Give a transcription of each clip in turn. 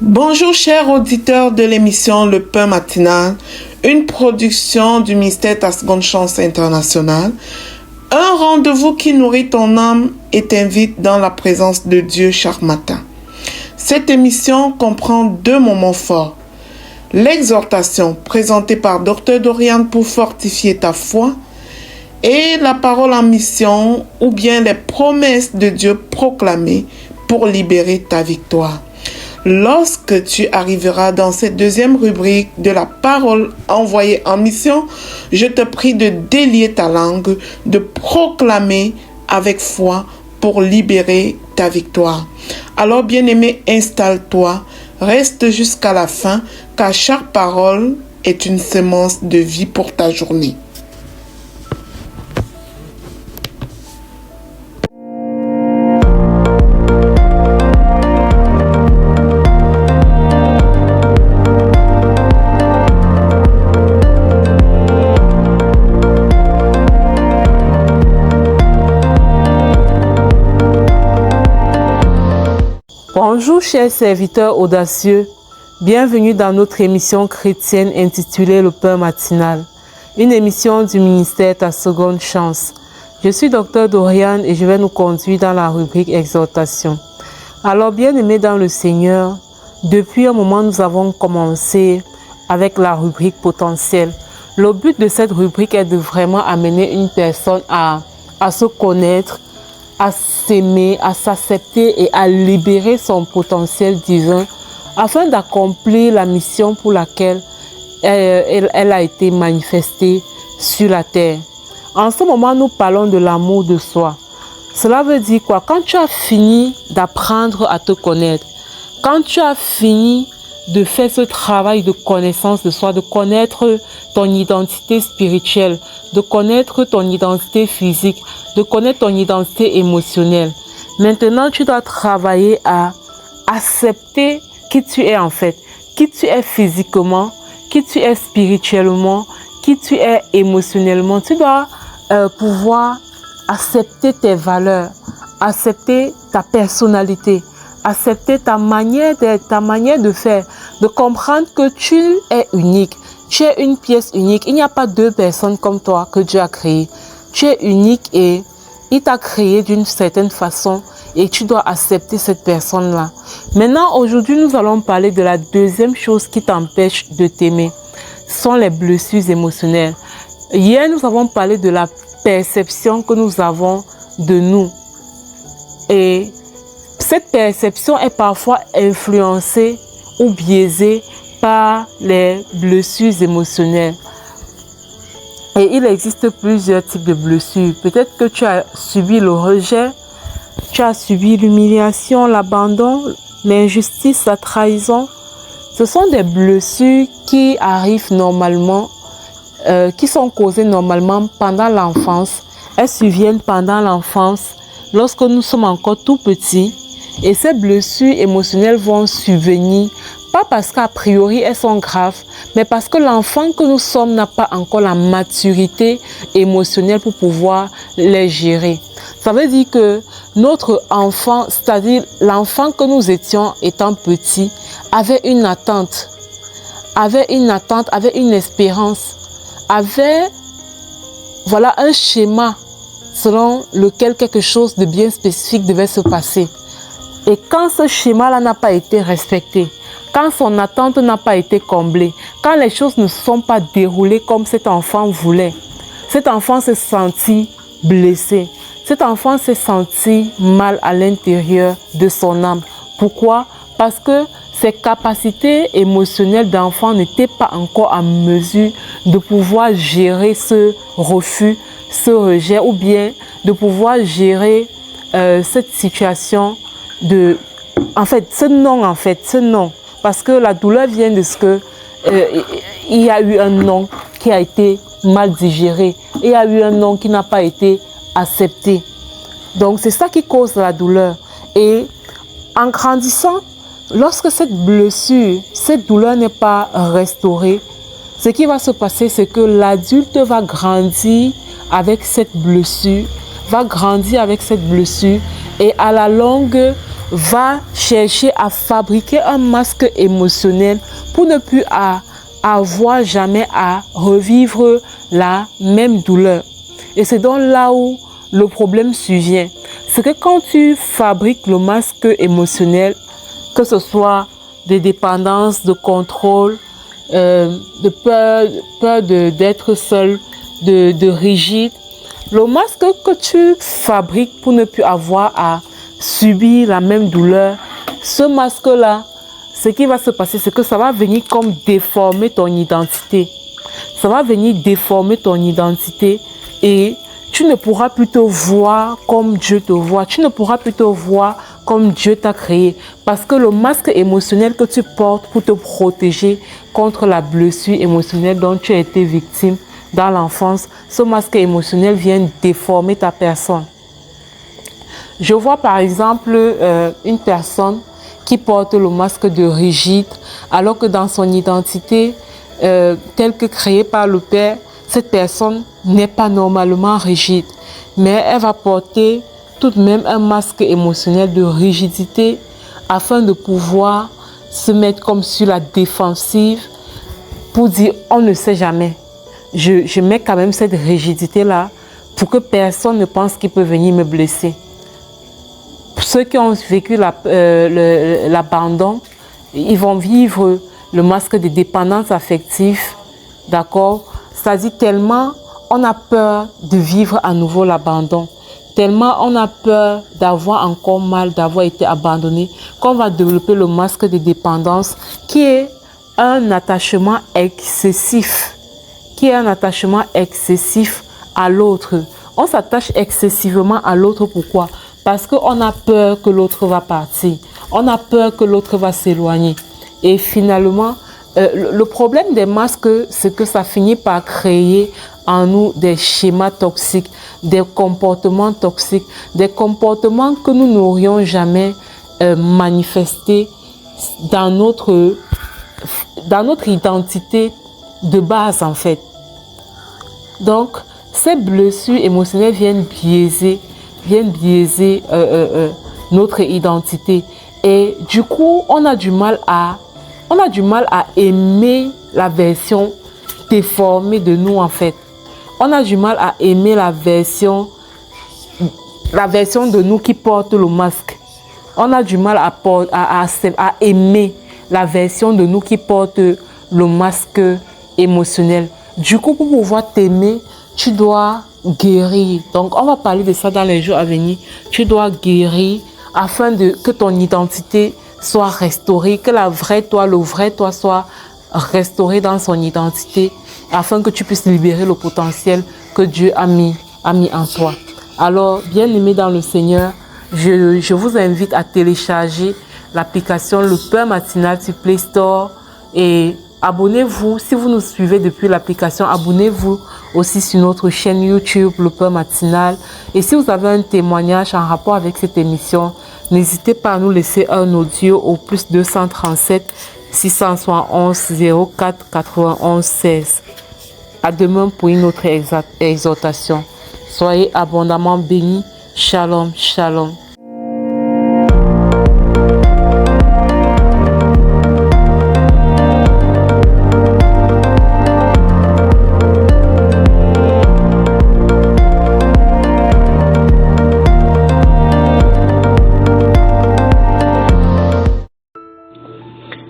Bonjour chers auditeurs de l'émission Le Pain Matinal, une production du ministère Ta Seconde Chance International, un rendez-vous qui nourrit ton âme et t'invite dans la présence de Dieu chaque matin. Cette émission comprend deux moments forts. L'exhortation présentée par Dr Dorian pour fortifier ta foi et la parole en mission ou bien les promesses de Dieu proclamées pour libérer ta victoire. Lorsque tu arriveras dans cette deuxième rubrique de la parole envoyée en mission, je te prie de délier ta langue, de proclamer avec foi pour libérer ta victoire. Alors, bien-aimé, installe-toi, reste jusqu'à la fin, car chaque parole est une semence de vie pour ta journée. Bonjour chers serviteurs audacieux, bienvenue dans notre émission chrétienne intitulée Le Pain Matinal, une émission du ministère Ta Seconde Chance. Je suis Dr Dorian et je vais nous conduire dans la rubrique Exhortation. Alors bien-aimés dans le Seigneur, depuis un moment nous avons commencé avec la rubrique Potentiel. Le but de cette rubrique est de vraiment amener une personne à se connaître, à s'aimer, à s'accepter et à libérer son potentiel divin afin d'accomplir la mission pour laquelle elle a été manifestée sur la terre. En ce moment, nous parlons de l'amour de soi. Cela veut dire quoi? Quand tu as fini d'apprendre à te connaître, quand tu as fini de faire ce travail de connaissance de soi, de connaître ton identité spirituelle, de connaître ton identité physique, de connaître ton identité émotionnelle. Maintenant, tu dois travailler à accepter qui tu es en fait, qui tu es physiquement, qui tu es spirituellement, qui tu es émotionnellement. Tu dois pouvoir accepter tes valeurs, accepter ta personnalité, accepter ta manière d'être, ta manière de faire, de comprendre que tu es unique. Tu es une pièce unique. Il n'y a pas deux personnes comme toi que Dieu a créées. Tu es unique et il t'a créé d'une certaine façon et tu dois accepter cette personne-là. Maintenant, aujourd'hui, nous allons parler de la deuxième chose qui t'empêche de t'aimer. Ce sont les blessures émotionnelles. Hier, nous avons parlé de la perception que nous avons de nous. Et cette perception est parfois influencée ou biaisée par les blessures émotionnelles. Et il existe plusieurs types de blessures. Peut-être que tu as subi le rejet, tu as subi l'humiliation, l'abandon, l'injustice, la trahison. Ce sont des blessures qui arrivent normalement, qui sont causées normalement pendant l'enfance. Elles surviennent pendant l'enfance, lorsque nous sommes encore tout petits. Et ces blessures émotionnelles vont survenir, pas parce qu'a priori elles sont graves, mais parce que l'enfant que nous sommes n'a pas encore la maturité émotionnelle pour pouvoir les gérer. Ça veut dire que notre enfant, c'est-à-dire l'enfant que nous étions étant petit, avait une attente, avait une espérance, avait voilà, un schéma selon lequel quelque chose de bien spécifique devait se passer. Et quand ce schéma-là n'a pas été respecté, quand son attente n'a pas été comblée, quand les choses ne se sont pas déroulées comme cet enfant voulait, cet enfant s'est senti blessé, cet enfant s'est senti mal à l'intérieur de son âme. Pourquoi? Parce que ses capacités émotionnelles d'enfant n'étaient pas encore en mesure de pouvoir gérer ce refus, ce rejet, ou bien de pouvoir gérer cette situation ce non, parce que la douleur vient de ce que il y a eu un non qui a été mal digéré, il y a eu un non qui n'a pas été accepté. Donc c'est ça qui cause la douleur. Et en grandissant, lorsque cette blessure, cette douleur n'est pas restaurée, ce qui va se passer, c'est que l'adulte va grandir avec cette blessure, et à la longue, va chercher à fabriquer un masque émotionnel pour ne plus avoir jamais à revivre la même douleur. Et c'est donc là où le problème survient. C'est que quand tu fabriques le masque émotionnel, que ce soit de dépendance, de contrôle, de peur d'être seul, de rigide, le masque que tu fabriques pour ne plus avoir à subir la même douleur, ce masque-là, ce qui va se passer, c'est que ça va venir comme déformer ton identité. Ça va venir déformer ton identité et tu ne pourras plus te voir comme Dieu te voit. Tu ne pourras plus te voir comme Dieu t'a créé. Parce que le masque émotionnel que tu portes pour te protéger contre la blessure émotionnelle dont tu as été victime dans l'enfance, ce masque émotionnel vient déformer ta personne. Je vois par exemple une personne qui porte le masque de rigide, alors que dans son identité, telle que créée par le Père, cette personne n'est pas normalement rigide. Mais elle va porter tout de même un masque émotionnel de rigidité afin de pouvoir se mettre comme sur la défensive pour dire on ne sait jamais. Je mets quand même cette rigidité-là pour que personne ne pense qu'il peut venir me blesser. Pour ceux qui ont vécu l'abandon, ils vont vivre le masque de dépendance affective, d'accord? C'est-à-dire tellement on a peur de vivre à nouveau l'abandon, tellement on a peur d'avoir encore mal, d'avoir été abandonné, qu'on va développer le masque de dépendance qui est un attachement excessif, à l'autre. On s'attache excessivement à l'autre, pourquoi? Parce qu'on a peur que l'autre va partir. On a peur que l'autre va s'éloigner. Et finalement, le problème des masques, c'est que ça finit par créer en nous des schémas toxiques, des comportements toxiques, des comportements que nous n'aurions jamais manifestés dans notre identité de base en fait. Donc, ces blessures émotionnelles viennent biaiser notre identité. Et du coup, on a du mal à aimer la version déformée de nous en fait. On a du mal à aimer la version de nous qui porte le masque. On a du mal à aimer la version de nous qui porte le masque émotionnel. Du coup, pour pouvoir t'aimer, tu dois guérir. Donc, on va parler de ça dans les jours à venir. Tu dois guérir afin que ton identité soit restaurée, que le vrai toi soit restauré dans son identité, afin que tu puisses libérer le potentiel que Dieu a mis en toi. Alors, bien-aimés dans le Seigneur, je vous invite à télécharger l'application Le Pain Matinal sur Play Store et abonnez-vous. Si vous nous suivez depuis l'application, abonnez-vous aussi sur notre chaîne YouTube Le Pain Matinal. Et si vous avez un témoignage en rapport avec cette émission, n'hésitez pas à nous laisser un audio au plus 237 671 04 91 16. À demain pour une autre exhortation. Soyez abondamment bénis. Shalom, shalom.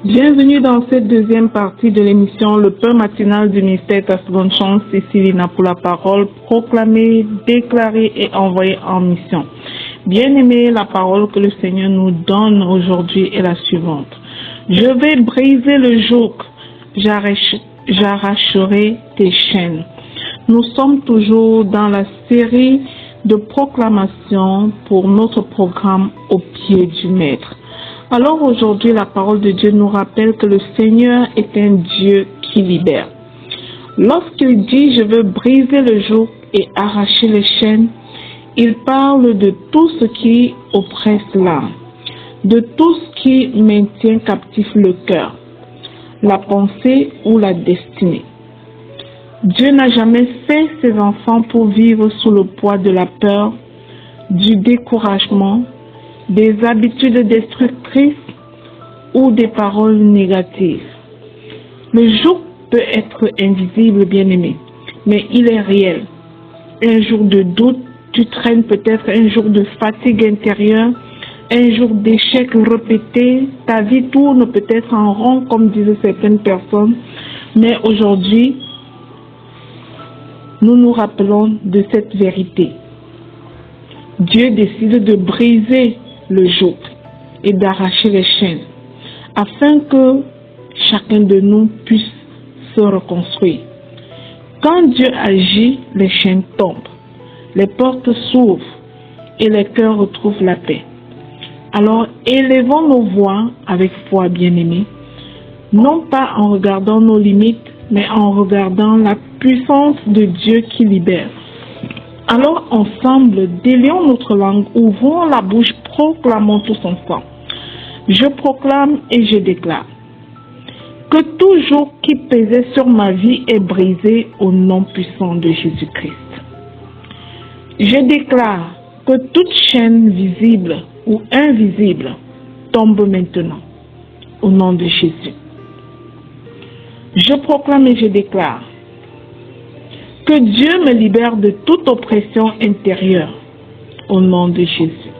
Bienvenue dans cette deuxième partie de l'émission Le Pain Matinal du ministère Ta Seconde Chance, Céciline pour la parole, proclamée, déclarée et envoyée en mission. Bien-aimés, la parole que le Seigneur nous donne aujourd'hui est la suivante. Je vais briser le joug, j'arracherai tes chaînes. Nous sommes toujours dans la série de proclamations pour notre programme Au pied du Maître. Alors aujourd'hui, la parole de Dieu nous rappelle que le Seigneur est un Dieu qui libère. Lorsqu'il dit « je veux briser le joug et arracher les chaînes », il parle de tout ce qui oppresse l'âme, de tout ce qui maintient captif le cœur, la pensée ou la destinée. Dieu n'a jamais fait ses enfants pour vivre sous le poids de la peur, du découragement, des habitudes destructrices ou des paroles négatives. Le joug peut être invisible, bien-aimé, mais il est réel. Un jour de doute, tu traînes peut-être un jour de fatigue intérieure, un jour d'échec répété, ta vie tourne peut-être en rond, comme disaient certaines personnes, mais aujourd'hui, nous nous rappelons de cette vérité. Dieu décide de briser le joug et d'arracher les chaînes, afin que chacun de nous puisse se reconstruire. Quand Dieu agit, les chaînes tombent, les portes s'ouvrent et les cœurs retrouvent la paix. Alors élevons nos voix avec foi, bien-aimés, non pas en regardant nos limites, mais en regardant la puissance de Dieu qui libère. Alors ensemble, délions notre langue, ouvrons la bouche, proclamons tous ensemble. Je proclame et je déclare que tout joug qui pesait sur ma vie est brisé au nom puissant de Jésus-Christ. Je déclare que toute chaîne visible ou invisible tombe maintenant au nom de Jésus. Je proclame et je déclare que Dieu me libère de toute oppression intérieure au nom de Jésus.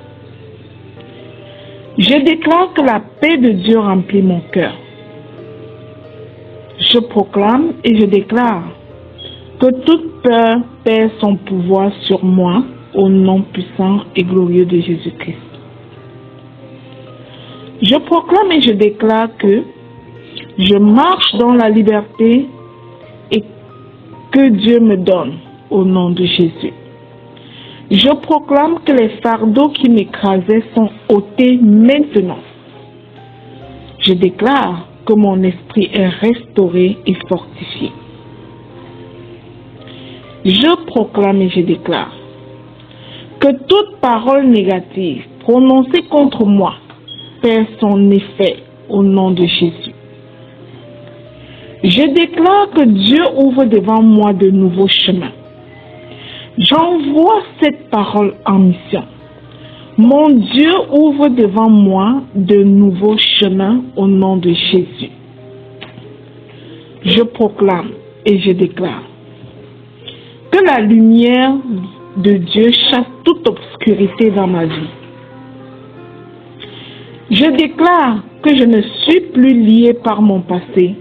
Je déclare que la paix de Dieu remplit mon cœur. Je proclame et je déclare que toute peur perd son pouvoir sur moi au nom puissant et glorieux de Jésus-Christ. Je proclame et je déclare que je marche dans la liberté et que Dieu me donne au nom de Jésus. Je proclame que les fardeaux qui m'écrasaient sont ôtés maintenant. Je déclare que mon esprit est restauré et fortifié. Je proclame et je déclare que toute parole négative prononcée contre moi perd son effet au nom de Jésus. Je déclare que Dieu ouvre devant moi de nouveaux chemins. J'envoie cette parole en mission. Mon Dieu ouvre devant moi de nouveaux chemins au nom de Jésus. Je proclame et je déclare que la lumière de Dieu chasse toute obscurité dans ma vie. Je déclare que je ne suis plus lié par mon passé.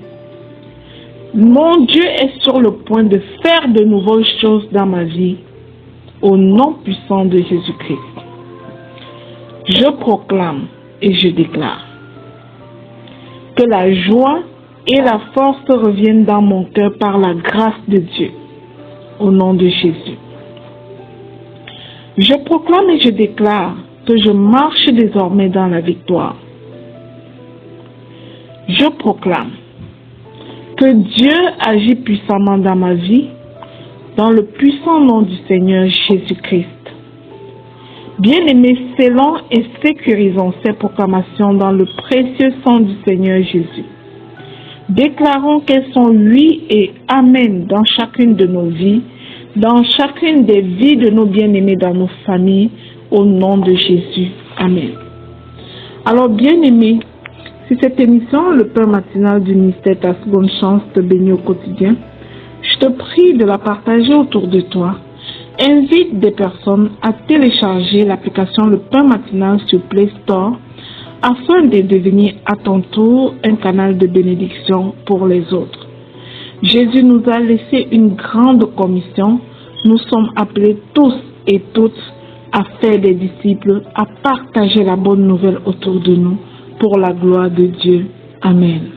Mon Dieu est sur le point de faire de nouvelles choses dans ma vie au nom puissant de Jésus-Christ. Je proclame et je déclare que la joie et la force reviennent dans mon cœur par la grâce de Dieu au nom de Jésus. Je proclame et je déclare que je marche désormais dans la victoire. Je proclame que Dieu agit puissamment dans ma vie, dans le puissant nom du Seigneur Jésus-Christ. Bien-aimés, scellons et sécurisons ces proclamations dans le précieux sang du Seigneur Jésus. Déclarons qu'elles sont oui et amen dans chacune de nos vies, dans chacune des vies de nos bien-aimés dans nos familles, au nom de Jésus. Amen. Alors, bien-aimés, si cette émission, le pain matinal du ministère Ta Seconde Chance, te bénit au quotidien, je te prie de la partager autour de toi. Invite des personnes à télécharger l'application Le Pain Matinal sur Play Store afin de devenir à ton tour un canal de bénédiction pour les autres. Jésus nous a laissé une grande commission. Nous sommes appelés tous et toutes à faire des disciples, à partager la bonne nouvelle autour de nous pour la gloire de Dieu. Amen.